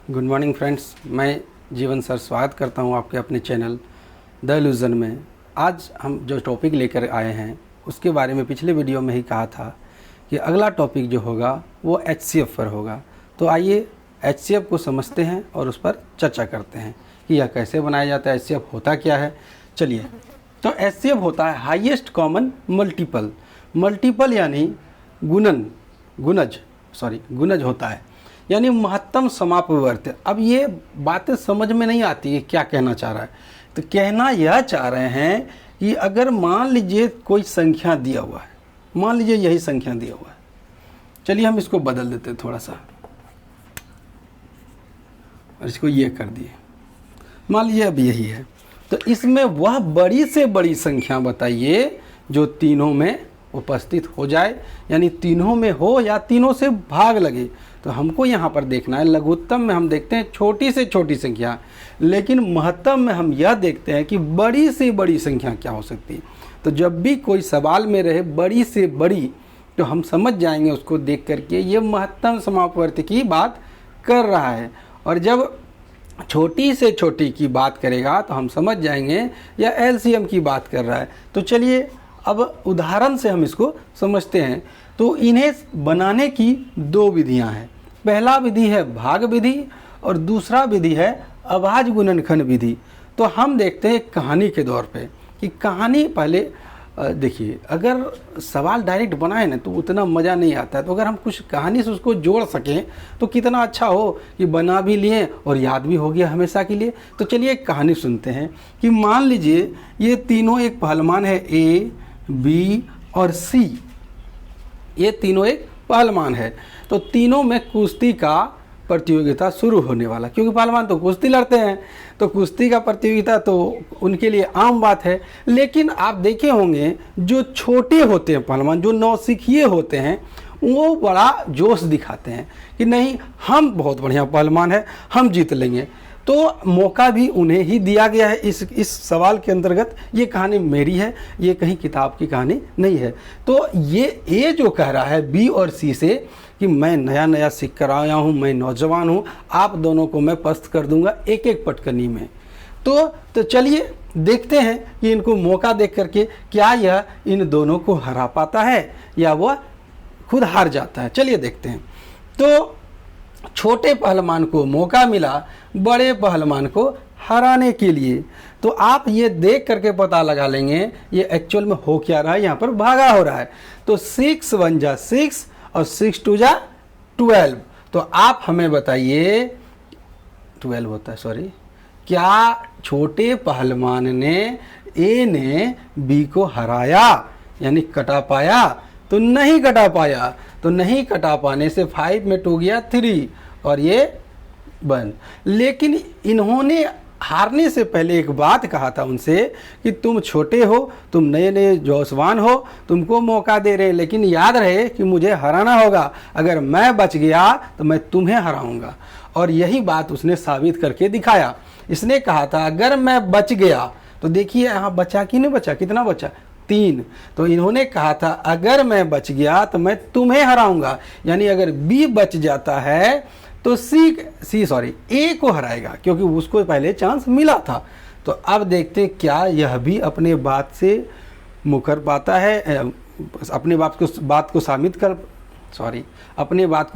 Good morning friends, मैं जीवन sir स्वागत करता हूं आपके अपने चैनल द इल्यूजन में। आज हम जो टॉपिक लेकर आए हैं उसके बारे में पिछले वीडियो में ही कहा था कि अगला टॉपिक जो होगा वो HCF पर होगा। तो आइए HCF को समझते हैं और उस पर चर्चा करते हैं कि यह कैसे बनाया जाता है, HCF होता क्या है। चलिए, तो HCF होता है हाईएस्ट कॉमन मल्टीपल। मल्टीपल यानी गुणज होता है, यानी महत्तम समापवर्ती। अब ये बातें समझ में नहीं आती है क्या कहना चाह रहा है। तो कहना यह चाह रहे हैं कि अगर मान लीजिए कोई संख्या दिया हुआ है, मान लीजिए यही संख्या दिया हुआ है, चलिए हम इसको बदल देते हैं थोड़ा सा और इसको ये कर दिए, मान लीजिए अब यही है। तो इसमें वह बड़ी से बड़ी संख्या बताइए जो तीनों में उपस्थित हो जाए, यानी तीनों में हो या तीनों से भाग लगे। तो हमको यहाँ पर देखना है, लघुत्तम में हम देखते हैं छोटी से छोटी संख्या, लेकिन महत्तम में हम यह देखते हैं कि बड़ी से बड़ी संख्या क्या हो सकती है। तो जब भी कोई सवाल में रहे बड़ी से बड़ी, तो हम समझ जाएंगे उसको देख करके ये महत्तम समापवर्ती की बात कर रहा है। और जब छोटी से छोटी की बात करेगा तो हम समझ जाएंगे या LCM की बात कर रहा है। तो चलिए अब उदाहरण से हम इसको समझते हैं। तो इन्हें बनाने की दो विधियां हैं। पहला विधि है भाग विधि और दूसरा विधि है अभाज्य गुणनखंड विधि। तो हम देखते हैं कहानी के दौर पे कि कहानी पहले देखिए, अगर सवाल डायरेक्ट बनाए ना तो उतना मज़ा नहीं आता है। तो अगर हम कुछ कहानी से उसको जोड़ सकें तो कितना अच्छा हो कि बना भी लिए और याद भी हो गया हमेशा के लिए। तो चलिए एक कहानी सुनते हैं कि मान लीजिए ये तीनों एक पहलवान है, A, B और C। ये तीनों एक पहलवान है। तो तीनों में कुश्ती का प्रतियोगिता शुरू होने वाला, क्योंकि पहलवान तो कुश्ती लड़ते हैं, तो कुश्ती का प्रतियोगिता तो उनके लिए आम बात है। लेकिन आप देखे होंगे जो छोटे होते हैं पहलवान, जो नौसिखिए होते हैं, वो बड़ा जोश दिखाते हैं कि नहीं, हम बहुत बढ़िया पहलवान है, हम जीत लेंगे। तो मौका भी उन्हें ही दिया गया है इस सवाल के अंतर्गत। ये कहानी मेरी है, ये कहीं किताब की कहानी नहीं है। तो ये जो कह रहा है B और C से कि मैं नया नया सीख कर आया हूँ, मैं नौजवान हूँ, आप दोनों को मैं पस्त कर दूंगा एक एक पटकनी में। तो चलिए देखते हैं कि इनको मौका देख करके क्या यह इन दोनों को हरा पाता है या वह खुद हार जाता है। चलिए देखते हैं। तो छोटे पहलवान को मौका मिला बड़े पहलवान को हराने के लिए। तो आप ये देख करके पता लगा लेंगे ये एक्चुअल में हो क्या रहा है। यहाँ पर भागा हो रहा है। तो 6 1 जा 6 और 6 2 जा 12। तो आप हमें बताइए 12 होता है, सॉरी, क्या छोटे पहलवान ने A ने B को हराया यानी कटा पाया? तो नहीं कटा पाया। तो नहीं कटा पाने से 5 में 2 गया 3 और ये 1। लेकिन इन्होंने हारने से पहले एक बात कहा था उनसे कि तुम छोटे हो, तुम नए नए जौसवान हो, तुमको मौका दे रहे हैं, लेकिन याद रहे कि मुझे हराना होगा। अगर मैं बच गया तो मैं तुम्हें हराऊंगा। और यही बात उसने साबित करके दिखाया। इसने कहा था अगर मैं बच गया, तो देखिए यहाँ बचा कि नहीं बचा, कितना बचा, 3। तो इन्होंने कहा था अगर मैं बच गया तो मैं तुम्हें हराऊंगा, यानी अगर B बच जाता है तो A को हराएगा, क्योंकि उसको पहले चांस मिला था। तो अब देखते क्या यह भी अपने बात से मुकर पाता है, अपने बात को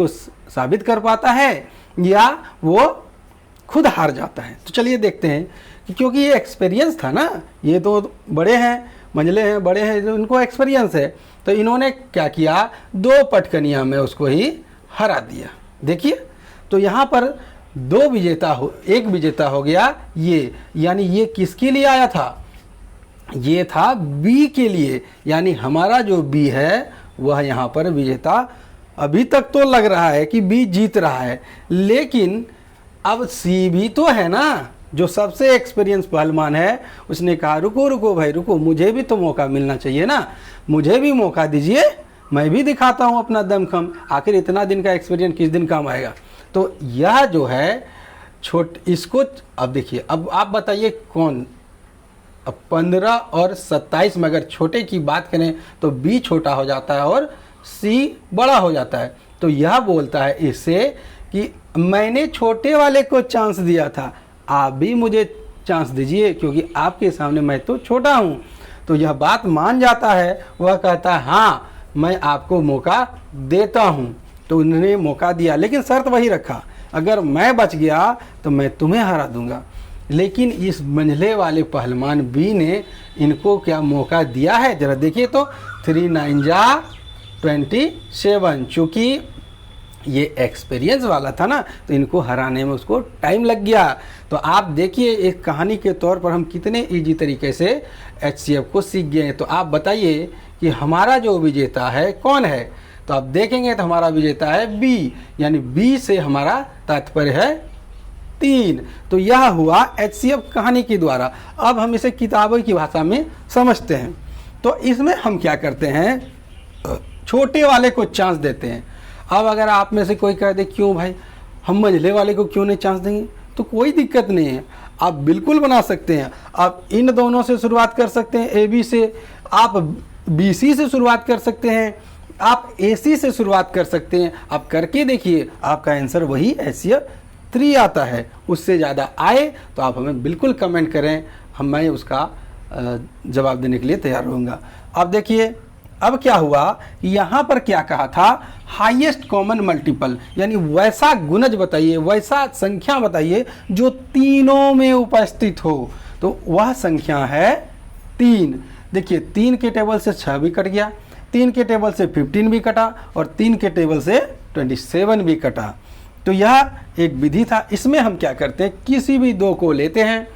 साबित कर पाता है या वो खुद हार जाता है। तो चलिए देखते हैं कि क्योंकि ये एक्सपीरियंस था ना, ये तो बड़े हैं, मंझले हैं, बड़े हैं, उनको एक्सपीरियंस है। तो इन्होंने क्या किया, 2 पटकनियाँ में उसको ही हरा दिया। देखिए, तो यहाँ पर एक विजेता हो गया ये, यानी ये किसके लिए आया था, ये था B के लिए, यानी हमारा जो B है वह यहाँ पर विजेता। अभी तक तो लग रहा है कि B जीत रहा है, लेकिन अब C भी तो है ना जो सबसे एक्सपीरियंस पहलवान है। उसने कहा रुको रुको भाई रुको, मुझे भी तो मौका मिलना चाहिए ना, मुझे भी मौका दीजिए, मैं भी दिखाता हूँ अपना दमखम। आखिर इतना दिन का एक्सपीरियंस किस दिन काम आएगा। तो यह जो है इसको अब देखिए, अब आप बताइए कौन, अब 15 और 27 में अगर छोटे की बात करें तो B छोटा हो जाता है और C बड़ा हो जाता है। तो यह बोलता है इससे कि मैंने छोटे वाले को चांस दिया था, आप भी मुझे चांस दीजिए क्योंकि आपके सामने मैं तो छोटा हूँ। तो यह बात मान जाता है, वह कहता है हाँ मैं आपको मौका देता हूँ। तो उन्होंने मौका दिया, लेकिन शर्त वही रखा, अगर मैं बच गया तो मैं तुम्हें हरा दूंगा। लेकिन इस मंझले वाले पहलवान बी ने इनको क्या मौका दिया है, जरा देखिए तो 3 9 जा 27। चूँकि ये एक्सपीरियंस वाला था ना, तो इनको हराने में उसको टाइम लग गया। तो आप देखिए एक कहानी के तौर पर हम कितने इजी तरीके से HCF को सीख गए हैं। तो आप बताइए कि हमारा जो विजेता है कौन है। तो आप देखेंगे तो हमारा विजेता है बी, यानी बी से हमारा तात्पर्य है 3। तो यह हुआ HCF कहानी के द्वारा। अब हम इसे किताबों की भाषा में समझते हैं। तो इसमें हम क्या करते हैं, छोटे वाले को चांस देते हैं। अब अगर आप में से कोई कह दे क्यों भाई हम मंझले वाले को क्यों नहीं चांस देंगे, तो कोई दिक्कत नहीं है, आप बिल्कुल बना सकते हैं। आप इन दोनों से शुरुआत कर सकते हैं, AB से, आप BC से शुरुआत कर सकते हैं, आप AC से शुरुआत कर सकते हैं। आप करके देखिए, आपका आंसर वही HCF 3 आता है। उससे ज़्यादा आए तो आप हमें बिल्कुल कमेंट करें, मैं उसका जवाब देने के लिए तैयार रहूँगा। अब देखिए अब क्या हुआ, यहाँ पर क्या कहा था, हाईएस्ट कॉमन मल्टीपल, यानी वैसा गुणज बताइए, वैसा संख्या बताइए जो तीनों में उपस्थित हो। तो वह संख्या है 3। देखिए 3 के टेबल से 6 भी कट गया, 3 के टेबल से 15 भी कटा, और 3 के टेबल से 27 भी कटा। तो यह एक विधि था। इसमें हम क्या करते हैं, किसी भी 2 को लेते हैं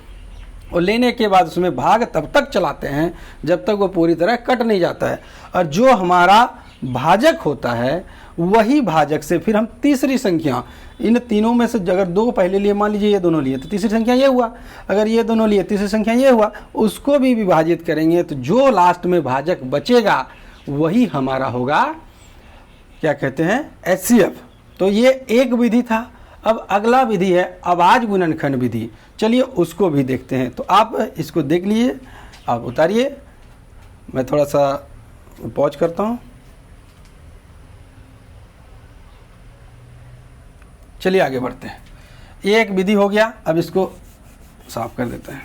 और लेने के बाद उसमें भाग तब तक चलाते हैं जब तक वो पूरी तरह कट नहीं जाता है। और जो हमारा भाजक होता है वही भाजक से फिर हम तीसरी संख्या, इन तीनों में से अगर 2 पहले लिए, मान लीजिए ये दोनों लिए तो तीसरी संख्या ये हुआ, अगर ये दोनों लिए तीसरी संख्या ये हुआ, उसको भी विभाजित करेंगे तो जो लास्ट में भाजक बचेगा वही हमारा होगा, क्या कहते हैं, HCF। तो ये एक विधि था। अब अगला विधि है आवाज गुणनखंड विधि, चलिए उसको भी देखते हैं। तो आप इसको देख लीजिए, आप उतारिए, मैं थोड़ा सा पॉज करता हूँ। चलिए आगे बढ़ते हैं। ये एक विधि हो गया, अब इसको साफ कर देते हैं।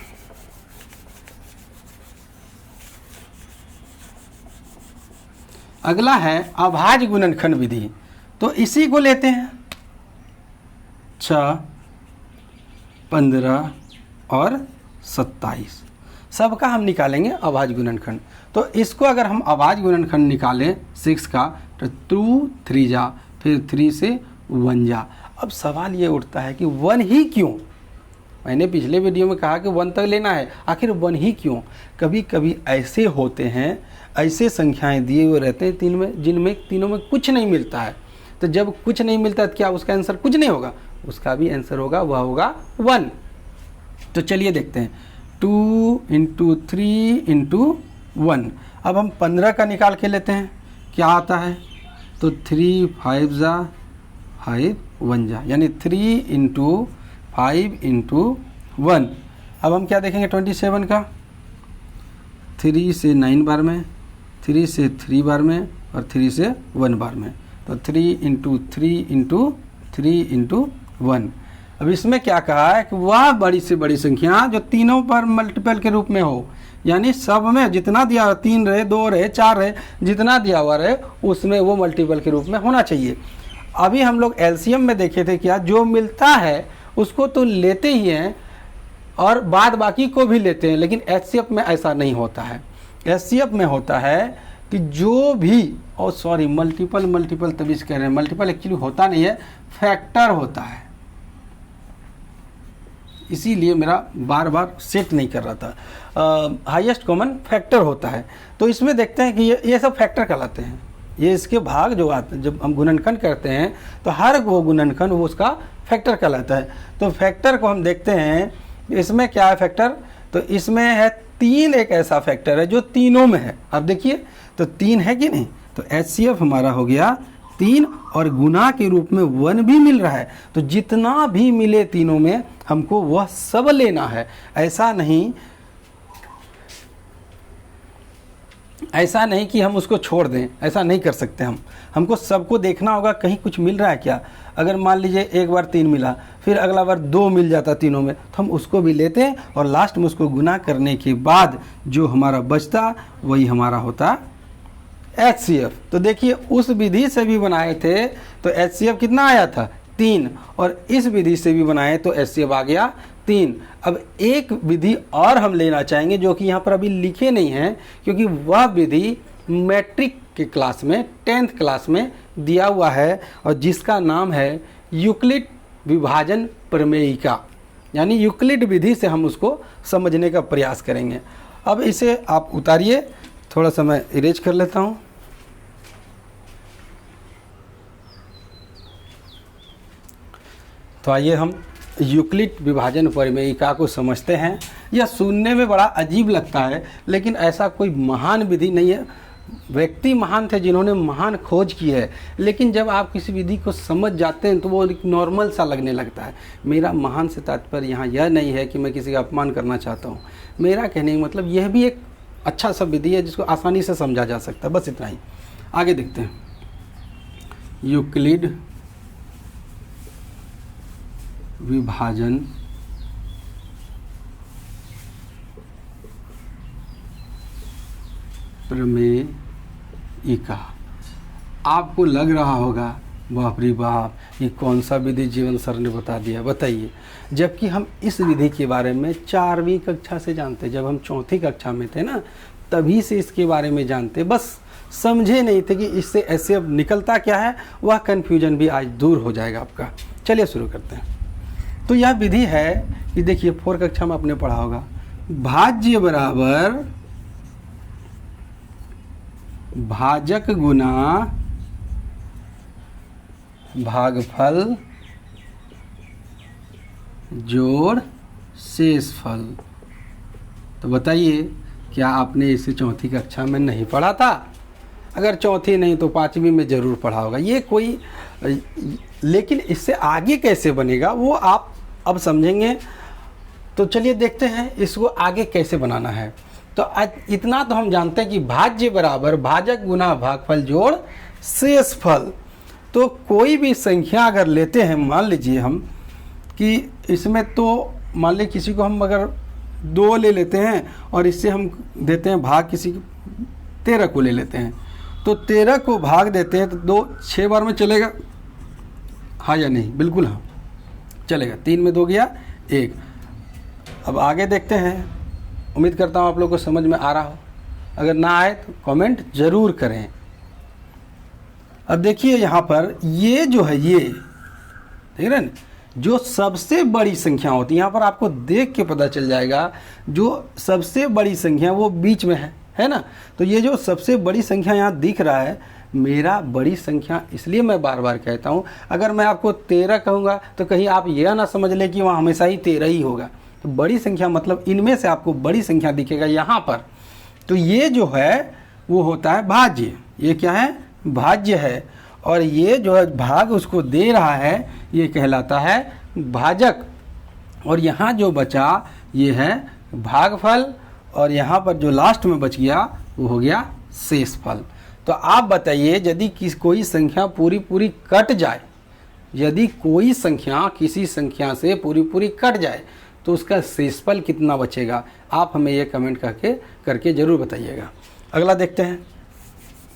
अगला है अभाज्य गुणनखंड विधि। तो इसी को लेते हैं, 6, 15 और 27 सबका हम निकालेंगे अभाज्य गुणनखंड। तो इसको अगर हम अभाज्य गुणनखंड निकालें 6 का, तो 2 3 जा, फिर 3 से 1 जा। अब सवाल ये उठता है कि 1 ही क्यों, मैंने पिछले वीडियो में कहा कि 1 तक लेना है, आखिर 1 ही क्यों। कभी कभी ऐसे होते हैं, ऐसे संख्याएं दिए हुए रहते हैं जिनमें तीनों में कुछ नहीं मिलता है। तो जब कुछ नहीं मिलता तो क्या उसका आंसर कुछ नहीं होगा, उसका भी आंसर होगा, वह होगा 1। तो चलिए देखते हैं, 2 × 3 × 1। अब हम 15 का निकाल के लेते हैं, क्या आता है, तो 3 5 जा 5 1 जा, यानी 3 × 5 × 1। अब हम क्या देखेंगे 27 का, 3 से 9 बार में, 3 से 3 बार में, और 3 से 1 बार में। तो 3 × 3 × 3 × 1। अब इसमें क्या कहा है कि वह बड़ी से बड़ी संख्या जो तीनों पर मल्टीपल के रूप में हो, यानी सब में जितना दिया हुआ, 3 रहे, 2 रहे, 4 रहे, जितना दिया हुआ रहे उसमें वो मल्टीपल के रूप में होना चाहिए। अभी हम लोग LCM में देखे थे, क्या जो मिलता है उसको तो लेते ही हैं और बाद बाकी को भी लेते हैं, लेकिन HCF में ऐसा नहीं होता है। HCF में होता है कि जो भी, और सॉरी मल्टीपल तभी कह रहे हैं, मल्टीपल एक्चुअली होता नहीं है, फैक्टर होता है, इसीलिए मेरा बार बार सेट नहीं कर रहा था। हाईएस्ट कॉमन फैक्टर होता है। तो इसमें देखते हैं कि ये सब फैक्टर कहलाते हैं, ये इसके भाग जो आते हैं, जब हम गुणनखंड करते हैं तो हर वो गुणनखंड वो उसका फैक्टर कहलाता है। तो फैक्टर को हम देखते हैं, इसमें क्या है फैक्टर, तो इसमें है 3 एक ऐसा फैक्टर है जो तीनों में है। अब देखिए तो 3 है कि नहीं, तो HCF हमारा हो गया 3, और गुना के रूप में 1 भी मिल रहा है। तो जितना भी मिले तीनों में हमको वह सब लेना है, ऐसा नहीं कि हम उसको छोड़ दें, ऐसा नहीं कर सकते हमको सबको देखना होगा कहीं कुछ मिल रहा है क्या। अगर मान लीजिए एक बार 3 मिला, फिर अगला बार 2 मिल जाता तीनों में, तो हम उसको भी लेते हैं और लास्ट में उसको गुना करने के बाद जो हमारा बचता वही हमारा होता HCF। तो देखिए उस विधि से भी बनाए थे तो HCF कितना आया था 3, और इस विधि से भी बनाए तो HCF आ गया 3। अब एक विधि और हम लेना चाहेंगे जो कि यहाँ पर अभी लिखे नहीं है, क्योंकि वह विधि मैट्रिक के क्लास में 10th क्लास में दिया हुआ है, और जिसका नाम है यूक्लिड विभाजन प्रमेयिका, यानी यूक्लिड विधि से हम उसको समझने का प्रयास करेंगे। अब इसे आप उतारिए, थोड़ा सा मैं इरेज कर लेता हूँ। तो आइए हम यूक्लिड विभाजन प्रमेयिका को समझते हैं। यह सुनने में बड़ा अजीब लगता है, लेकिन ऐसा कोई महान विधि नहीं है। व्यक्ति महान थे जिन्होंने महान खोज की है, लेकिन जब आप किसी विधि को समझ जाते हैं तो वो एक नॉर्मल सा लगने लगता है। मेरा महान से तात्पर्य यहाँ यह नहीं है कि मैं किसी का अपमान करना चाहता हूँ। मेरा कहने का मतलब यह भी एक अच्छा सा विधि है जिसको आसानी से समझा जा सकता है। बस इतना ही। आगे देखते हैं। यूक्लिड विभाजन प्रमेयिका। आपको लग रहा होगा बाप रे बाप, ये कौन सा विधि जीवन सर ने बता दिया, बताइए। जबकि हम इस विधि के बारे में 4वीं कक्षा से जानते। जब हम 4थी कक्षा में थे ना, तभी से इसके बारे में जानते, बस समझे नहीं थे कि इससे ऐसे अब निकलता क्या है। वह कन्फ्यूजन भी आज दूर हो जाएगा आपका। चलिए शुरू करते हैं। तो यह विधि है कि देखिए 4 कक्षा में आपने पढ़ा होगा, भाज्य बराबर भाजक गुना भागफल जोड़ शेषफल। तो बताइए, क्या आपने इसे 4थी कक्षा में नहीं पढ़ा था? अगर 4थी नहीं तो 5वीं में ज़रूर पढ़ा होगा। ये कोई, लेकिन इससे आगे कैसे बनेगा वो आप अब समझेंगे। तो चलिए देखते हैं इसको आगे कैसे बनाना है। तो आज इतना तो हम जानते हैं कि भाज्य बराबर भाजक गुना भागफल जोड़ शेषफल। तो कोई भी संख्या अगर लेते हैं, मान लीजिए हम कि इसमें, तो मान लीजिए किसी को हम अगर 2 ले लेते हैं और इससे हम देते हैं भाग, किसी 13 को ले लेते हैं, तो 13 को भाग देते हैं तो 2 6 बार में चलेगा, हाँ या नहीं? बिल्कुल हाँ चलेगा। 3 में 2 गया 1। अब आगे देखते हैं। उम्मीद करता हूँ आप लोगों को समझ में आ रहा हो। अगर ना आए तो कमेंट ज़रूर करें। अब देखिए यहाँ पर ये जो है, ये देख रहे हैं, जो सबसे बड़ी संख्या होती है, यहाँ पर आपको देख के पता चल जाएगा जो सबसे बड़ी संख्या वो बीच में है ना। तो ये जो सबसे बड़ी संख्या यहाँ दिख रहा है, मेरा बड़ी संख्या, इसलिए मैं बार बार कहता हूँ, अगर मैं आपको 13 कहूँगा तो कहीं आप यह ना समझ लें कि वहाँ हमेशा ही 13 ही होगा। तो बड़ी संख्या मतलब इनमें से आपको बड़ी संख्या दिखेगा यहाँ पर। तो ये जो है वो होता है भाज्य। ये क्या है? भाज्य है। और ये जो है भाग उसको दे रहा है, ये कहलाता है भाजक। और यहाँ जो बचा ये है भागफल, और यहाँ पर जो लास्ट में बच गया वो हो गया शेषफल। तो आप बताइए, यदि कोई संख्या पूरी कट जाए, यदि कोई संख्या किसी संख्या से पूरी कट जाए तो उसका शेषफल कितना बचेगा? आप हमें ये कमेंट करके ज़रूर बताइएगा। अगला देखते हैं,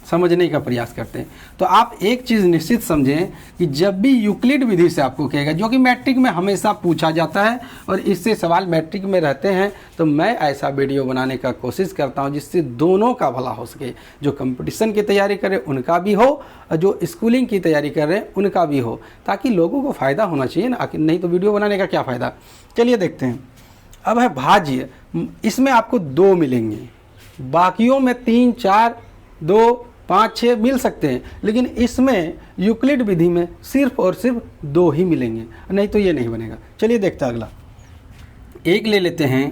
समझने का प्रयास करते हैं। तो आप एक चीज़ निश्चित समझें कि जब भी यूक्लिड विधि से आपको कहेगा, जो कि मैट्रिक में हमेशा पूछा जाता है और इससे सवाल मैट्रिक में रहते हैं, तो मैं ऐसा वीडियो बनाने का कोशिश करता हूं जिससे दोनों का भला हो सके। जो कंपटीशन की तैयारी करें उनका भी हो, और जो स्कूलिंग की तैयारी कर रहे हैं उनका भी हो, ताकि लोगों को फ़ायदा होना चाहिए ना। नहीं तो वीडियो बनाने का क्या फ़ायदा। चलिए देखते हैं। अब है भाज्य। इसमें आपको 2 मिलेंगे, बाकियों में 3 4 2 5 6 मिल सकते हैं, लेकिन इसमें यूक्लिड विधि में सिर्फ और सिर्फ 2 ही मिलेंगे, नहीं तो ये नहीं बनेगा। चलिए देखते हैं अगला। एक ले लेते हैं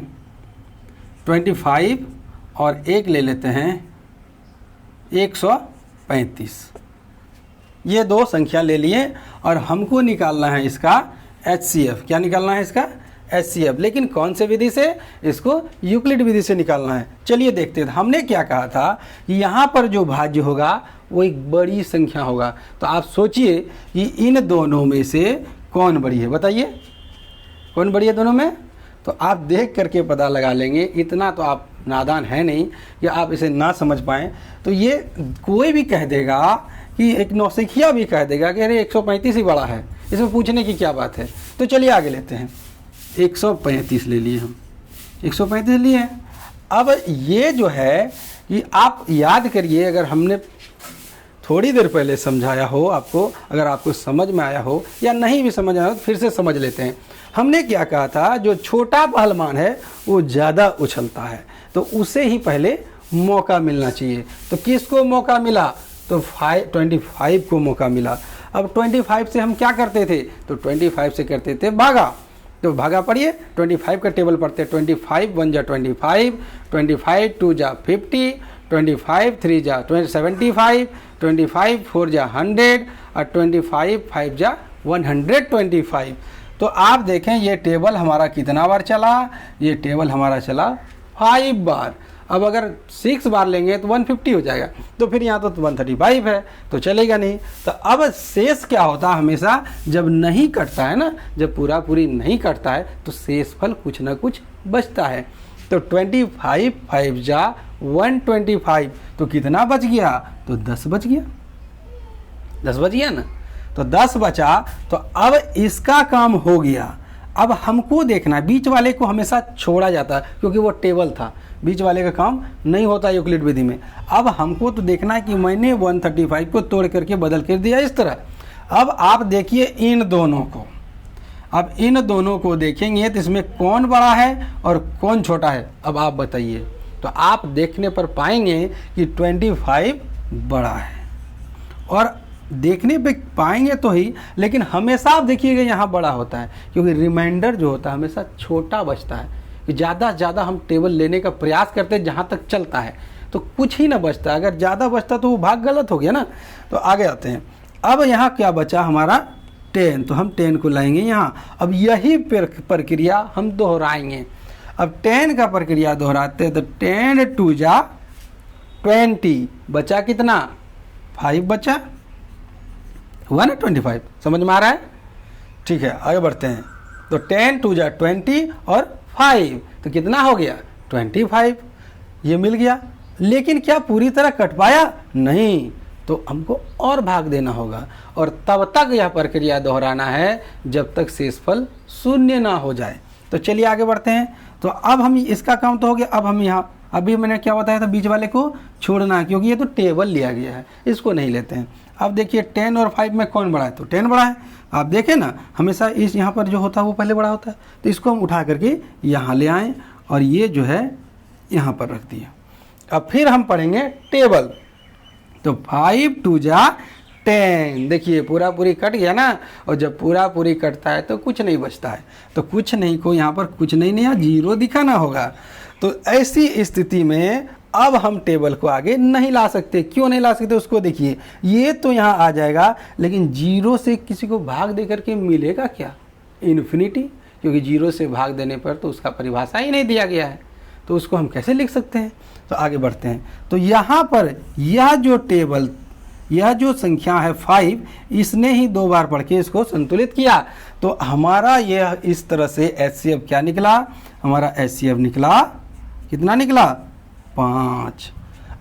25 और एक ले लेते हैं 135। ये 2 संख्या ले लिए और हमको निकालना है इसका HCF। क्या निकालना है इसका? HCF। लेकिन कौन से विधि से? इसको यूक्लिड विधि से निकालना है। चलिए देखते हैं। हमने क्या कहा था कि यहाँ पर जो भाज्य होगा वो एक बड़ी संख्या होगा। तो आप सोचिए कि इन दोनों में से कौन बड़ी है, बताइए कौन बड़ी है दोनों में। तो आप देख करके पता लगा लेंगे, इतना तो आप नादान है नहीं कि आप इसे ना समझ पाएँ। तो ये कोई भी कह देगा कि एक नौसिखिया भी कह देगा कि अरे 135 ही बड़ा है, इसमें पूछने की क्या बात है। तो चलिए आगे लेते हैं, 135 ले लिए हम, 135 लिए हैं। अब ये जो है कि आप याद करिए, अगर हमने थोड़ी देर पहले समझाया हो आपको, अगर आपको समझ में आया हो या नहीं भी समझ आया हो तो फिर से समझ लेते हैं। हमने क्या कहा था, जो छोटा पहलवान है वो ज़्यादा उछलता है, तो उसे ही पहले मौका मिलना चाहिए। तो किसको मौका मिला, तो 25 को मौका मिला। अब 25 से हम क्या करते थे, तो 25 से करते थे भागा। तो भागा पढ़िए, 25 का टेबल पढ़ते, 25 1 जा 25, 25 2 जा 50, 25 3 जा 75, 25 4 जा 100 और 25 5 जा 125। तो आप देखें ये टेबल हमारा कितना बार चला, ये टेबल हमारा चला 5 बार। अब अगर 6 बार लेंगे तो 150 हो जाएगा, तो फिर यहाँ तो 135 है, तो चलेगा नहीं। तो अब शेष क्या होता है, हमेशा जब नहीं कटता है ना, जब पूरा पूरी नहीं कटता है तो शेष फल कुछ ना कुछ बचता है। तो 25 5 जा 125, तो कितना बच गया, तो 10 बच गया, 10 बच गया ना। तो 10 बचा, तो अब इसका काम हो गया। अब हमको देखना, बीच वाले को हमेशा छोड़ा जाता है क्योंकि वो टेबल था, बीच वाले का काम नहीं होता यूक्लिड विधि में। अब हमको तो देखना है कि मैंने 135 को तोड़ करके बदल कर दिया इस तरह। अब आप देखिए इन दोनों को, अब इन दोनों को देखेंगे तो इसमें कौन बड़ा है और कौन छोटा है, अब आप बताइए। तो आप देखने पर पाएंगे कि 25 बड़ा है, और देखने पे पाएंगे तो ही, लेकिन हमेशा आप देखिएगा यहाँ बड़ा होता है क्योंकि रिमाइंडर जो होता है हमेशा छोटा बचता है। कि ज़्यादा से ज़्यादा हम टेबल लेने का प्रयास करते हैं जहाँ तक चलता है, तो कुछ ही ना बचता। अगर ज़्यादा बचता तो वो भाग गलत हो गया ना। तो आगे आते हैं, अब यहाँ क्या बचा हमारा 10, तो हम 10 को लाएंगे यहाँ। अब यही प्रक्रिया हम दोहराएंगे। अब 10 का प्रक्रिया दोहराते हैं, तो 10 2 जा 20, बचा कितना, 5 बचा, हुआ ना 25, समझ में आ रहा है। ठीक है, आगे बढ़ते हैं। तो 10 2 जा 20 और 5, तो कितना हो गया 25, ये मिल गया। लेकिन क्या पूरी तरह कट पाया, नहीं, तो हमको और भाग देना होगा, और तब तक यह प्रक्रिया दोहराना है जब तक शेषफल 0 ना हो जाए। तो चलिए आगे बढ़ते हैं। तो अब हम इसका काम तो हो गया। अब हम यहाँ, अभी मैंने क्या बताया था, बीच वाले को छोड़ना है क्योंकि ये तो टेबल लिया गया है, इसको नहीं लेते हैं। अब देखिए 10 और 5 में कौन बड़ा है, तो 10 बड़ा है। आप देखें ना, हमेशा इस यहाँ पर जो होता है वो पहले बड़ा होता है, तो इसको हम उठा करके यहाँ ले आएँ और ये जो है यहाँ पर रख दिया। अब फिर हम पढ़ेंगे टेबल। तो 5 2 जा 10, देखिए पूरा पूरी कट गया ना, और जब पूरा पूरी कटता है तो कुछ नहीं बचता है। तो कुछ नहीं को यहाँ पर कुछ नहीं नया 0 दिखाना होगा। तो ऐसी स्थिति में अब हम टेबल को आगे नहीं ला सकते। क्यों नहीं ला सकते, उसको देखिए। ये तो यहाँ आ जाएगा, लेकिन 0 से किसी को भाग दे करके मिलेगा क्या, इन्फिनिटी, क्योंकि 0 से भाग देने पर तो उसका परिभाषा ही नहीं दिया गया है, तो उसको हम कैसे लिख सकते हैं। तो आगे बढ़ते हैं। तो यहाँ पर यह जो टेबल, यह जो संख्या है 5, इसने ही 2 बार पढ़ के इसको संतुलित किया। तो हमारा यह इस तरह से HCF क्या निकला, हमारा HCF निकला, कितना निकला, 5।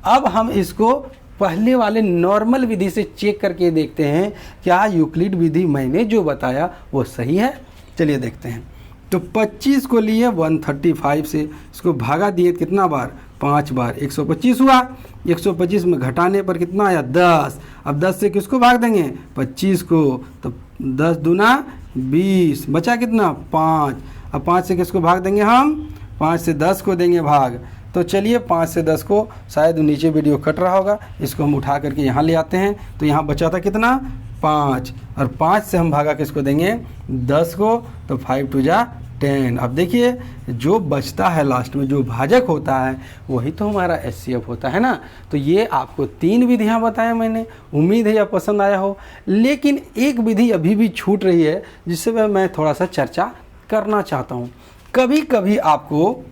अब हम इसको पहले वाले नॉर्मल विधि से चेक करके देखते हैं क्या यूक्लिड विधि मैंने जो बताया वो सही है। चलिए देखते हैं। तो 25 को लिए 135 से, इसको भागा दिए कितना बार, 5 बार, 125 हुआ। 125 में घटाने पर कितना आया, 10। अब 10 से किसको भाग देंगे, 25 को, तो 10 दूना 20, बचा कितना, 5। अब 5 से किसको भाग देंगे हम, 5 से 10 को देंगे भाग। तो चलिए 5 से 10 को, शायद नीचे वीडियो कट रहा होगा, इसको हम उठा करके यहाँ ले आते हैं। तो यहाँ बचा था कितना, 5, और 5 से हम भागा किसको देंगे, 10 को, तो 5 2 जा 10। अब देखिए जो बचता है लास्ट में, जो भाजक होता है, वही तो हमारा HCF होता है ना। तो ये आपको 3 विधियाँ बताया मैंने, उम्मीद है यह पसंद आया हो। लेकिन एक विधि अभी भी छूट रही है जिससे मैं थोड़ा सा चर्चा करना चाहता हूँ। कभी कभी आपको,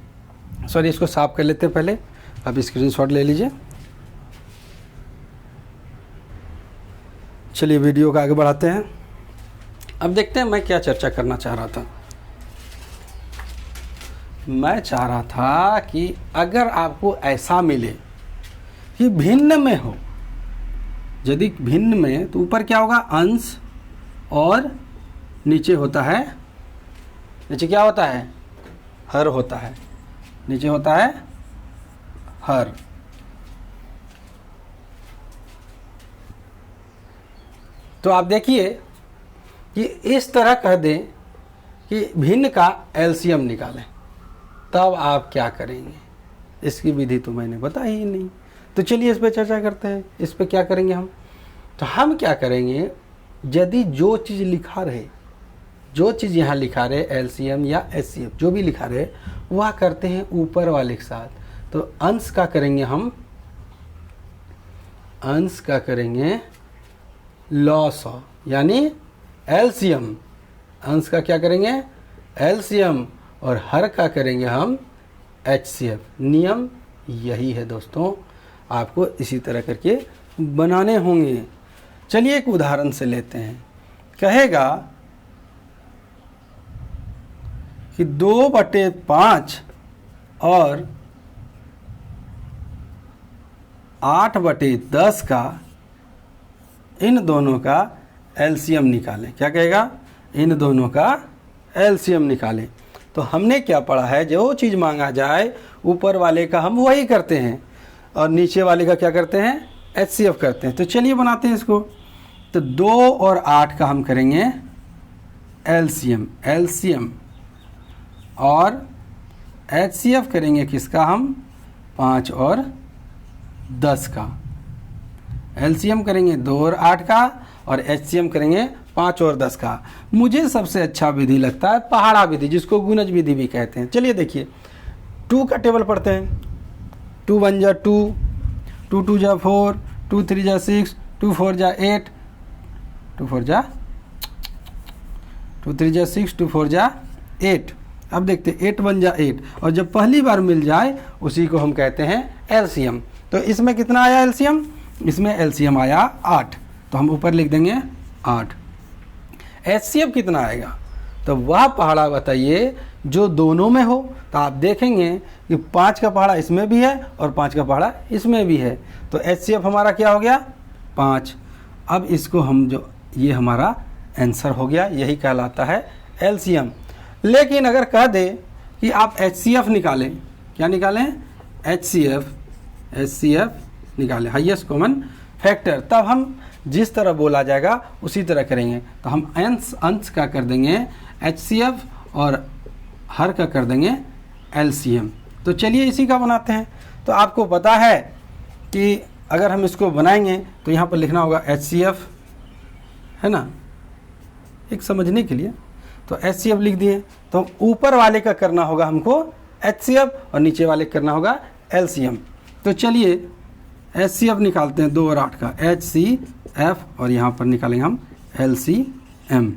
सॉरी इसको साफ कर लेते हैं पहले, अब स्क्रीनशॉट ले लीजिए। चलिए वीडियो को आगे बढ़ाते हैं। अब देखते हैं मैं क्या चर्चा करना चाह रहा था। मैं चाह रहा था कि अगर आपको ऐसा मिले कि भिन्न में हो, यदि भिन्न में तो ऊपर क्या होगा, अंश, और नीचे होता है, नीचे क्या होता है, हर होता है, नीचे होता है हर। तो आप देखिए कि इस तरह कह दें कि भिन्न का एलसीएम निकालें, तब आप क्या करेंगे, इसकी विधि तो मैंने बताई ही नहीं। तो चलिए इस पे चर्चा करते हैं। इस पे क्या करेंगे हम, तो हम क्या करेंगे, यदि जो चीज़ लिखा रहे, जो चीज़ यहाँ लिखा रहे एलसीएम या एचसीएफ जो भी लिखा रहे, वह करते हैं ऊपर वाले के साथ। तो अंश का करेंगे हम, अंश का करेंगे लॉस ऑफ, यानी एलसीएम। अंश का क्या करेंगे, एलसीएम, और हर का करेंगे हम एचसीएफ। नियम यही है दोस्तों, आपको इसी तरह करके बनाने होंगे। चलिए एक उदाहरण से लेते हैं। कहेगा कि 2/5 और 8/10 का, इन दोनों का एलसीएम निकालें। क्या कहेगा, इन दोनों का एलसीएम निकालें। तो हमने क्या पढ़ा है, जो चीज़ मांगा जाए ऊपर वाले का हम वही करते हैं, और नीचे वाले का क्या करते हैं, एचसीएफ करते हैं। तो चलिए बनाते हैं इसको। तो 2 और 8 का हम करेंगे एलसीएम, एलसीएम, और एचसीएफ करेंगे किसका हम, 5 और 10 का। एलसीएम करेंगे 2 और 8 का, और एचसीएम करेंगे 5 और 10 का। मुझे सबसे अच्छा विधि लगता है पहाड़ा विधि, जिसको गुणज विधि भी कहते हैं। चलिए देखिए, 2 का टेबल पढ़ते हैं। 2 1 जा 2, 2 2 जा 4, 2 3 जा 6, 2 4 जा 8, 2 4 जा 2 3 जा 6, 2 4 जा 8। अब देखते 8 1 जा 8, और जब पहली बार मिल जाए उसी को हम कहते हैं एलसीएम। तो इसमें कितना आया एलसीएम, इसमें एलसीएम आया 8, तो हम ऊपर लिख देंगे 8। एचसीएफ कितना आएगा, तो वह पहाड़ा बताइए जो दोनों में हो। तो आप देखेंगे कि 5 का पहाड़ा इसमें भी है और 5 का पहाड़ा इसमें भी है। तो एचसीएफ हमारा क्या हो गया, 5। अब इसको हम जो, ये हमारा आंसर हो गया, यही कहलाता है एलसीएम। लेकिन अगर कह दे कि आप एचसीएफ निकालें, क्या निकालें, एचसीएफ, एचसीएफ निकालें, हाईएस्ट कॉमन फैक्टर, तब हम जिस तरह बोला जाएगा उसी तरह करेंगे। तो हम अंश का कर देंगे एचसीएफ, और हर का कर देंगे एलसीएम। तो चलिए इसी का बनाते हैं। तो आपको पता है कि अगर हम इसको बनाएंगे तो यहाँ पर लिखना होगा एचसीएफ, है ना, एक समझने के लिए। तो एचसीएफ लिख दिए, तो ऊपर वाले का करना होगा हमको एचसीएफ, और नीचे वाले का करना होगा एलसीएम। तो चलिए एचसीएफ निकालते हैं 2 और 8 का, एचसीएफ, और यहाँ पर निकालेंगे हम एलसीएम।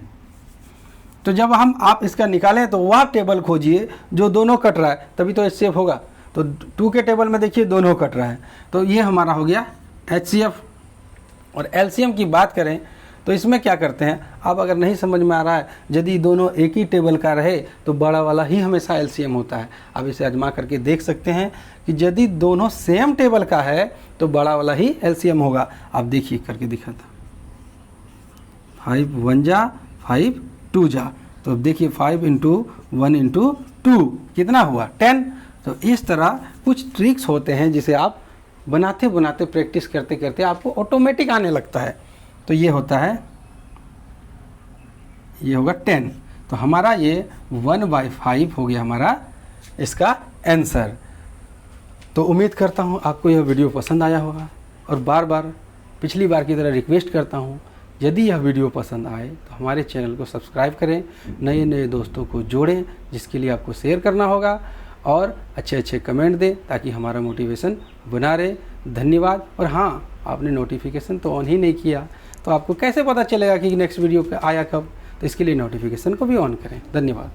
तो जब आप इसका निकालें तो वह टेबल खोजिए जो दोनों कट रहा है, तभी तो एचसीएफ होगा। तो 2 के टेबल में देखिए दोनों कट रहा है, तो ये हमारा हो गया एचसीएफ। और एलसीएम की बात करें तो इसमें क्या करते हैं, अब अगर नहीं समझ में आ रहा है, यदि दोनों एक ही टेबल का रहे तो बड़ा वाला ही हमेशा एलसीएम होता है। अब इसे आजमा करके देख सकते हैं कि यदि दोनों सेम टेबल का है तो बड़ा वाला ही एलसीएम होगा। आप देखिए करके दिखाता, 5 1 जा 5 2 जा, तो देखिए 5 × 1 × 2 कितना हुआ, 10। तो इस तरह कुछ ट्रिक्स होते हैं जिसे आप बनाते बनाते प्रैक्टिस करते करते आपको ऑटोमेटिक आने लगता है। तो ये होता है, ये होगा 10। तो हमारा ये 1/5 हो गया हमारा इसका आंसर। तो उम्मीद करता हूँ आपको यह वीडियो पसंद आया होगा, और बार बार पिछली बार की तरह रिक्वेस्ट करता हूँ, यदि यह वीडियो पसंद आए तो हमारे चैनल को सब्सक्राइब करें, नए नए दोस्तों को जोड़ें, जिसके लिए आपको शेयर करना होगा, और अच्छे अच्छे कमेंट दें ताकि हमारा मोटिवेशन बना रहे। धन्यवाद। और हाँ, आपने नोटिफिकेशन तो ऑन ही नहीं किया तो आपको कैसे पता चलेगा कि नेक्स्ट वीडियो आया कब, तो इसके लिए नोटिफिकेशन को भी ऑन करें। धन्यवाद।